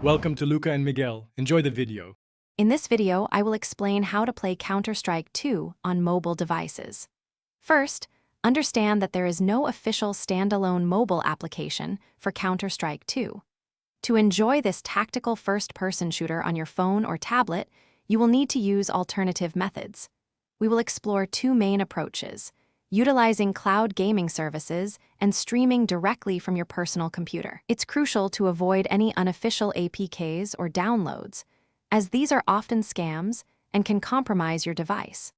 Welcome to Luca and Miguel. Enjoy the video. In this video, I will explain how to play Counter-Strike 2 on mobile devices. First, understand that there is no official standalone mobile application for Counter-Strike 2. To enjoy this tactical first-person shooter on your phone or tablet, you will need to use alternative methods. We will explore two main approaches: utilizing cloud gaming services and streaming directly from your personal computer. It's crucial to avoid any unofficial APKs or downloads, as these are often scams and can compromise your device.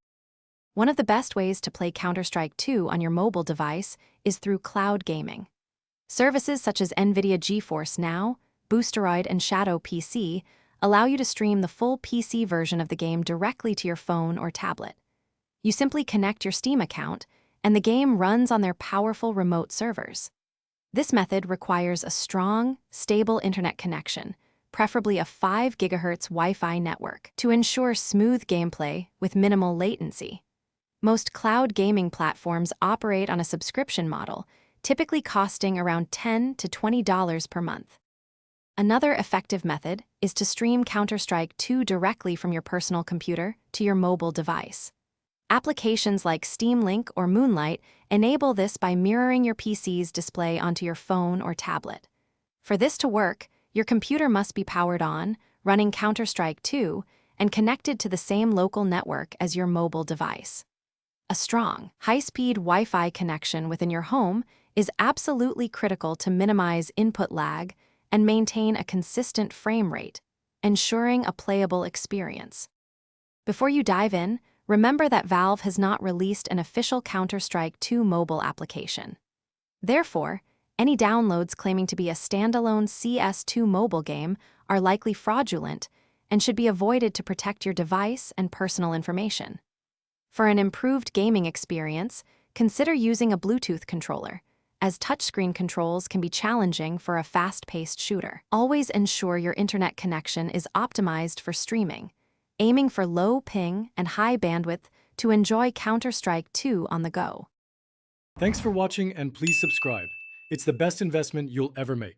One of the best ways to play Counter-Strike 2 on your mobile device is through cloud gaming. Services such as NVIDIA GeForce Now, Boosteroid, and Shadow PC allow you to stream the full PC version of the game directly to your phone or tablet. You simply connect your Steam account, and the game runs on their powerful remote servers. This method requires a strong, stable internet connection, preferably a 5 GHz Wi-Fi network, to ensure smooth gameplay with minimal latency. Most cloud gaming platforms operate on a subscription model, typically costing around $10 to $20 per month. Another effective method is to stream Counter-Strike 2 directly from your personal computer to your mobile device. Applications like Steam Link or Moonlight enable this by mirroring your PC's display onto your phone or tablet. For this to work, your computer must be powered on, running Counter-Strike 2, and connected to the same local network as your mobile device. A strong, high-speed Wi-Fi connection within your home is absolutely critical to minimize input lag and maintain a consistent frame rate, ensuring a playable experience. Before you dive in, remember that Valve has not released an official Counter-Strike 2 mobile application. Therefore, any downloads claiming to be a standalone CS2 mobile game are likely fraudulent and should be avoided to protect your device and personal information. For an improved gaming experience, consider using a Bluetooth controller, as touchscreen controls can be challenging for a fast-paced shooter. Always ensure your internet connection is optimized for streaming, aiming for low ping and high bandwidth to enjoy Counter-Strike 2 on the go. Thanks for watching, and please subscribe. It's the best investment you'll ever make.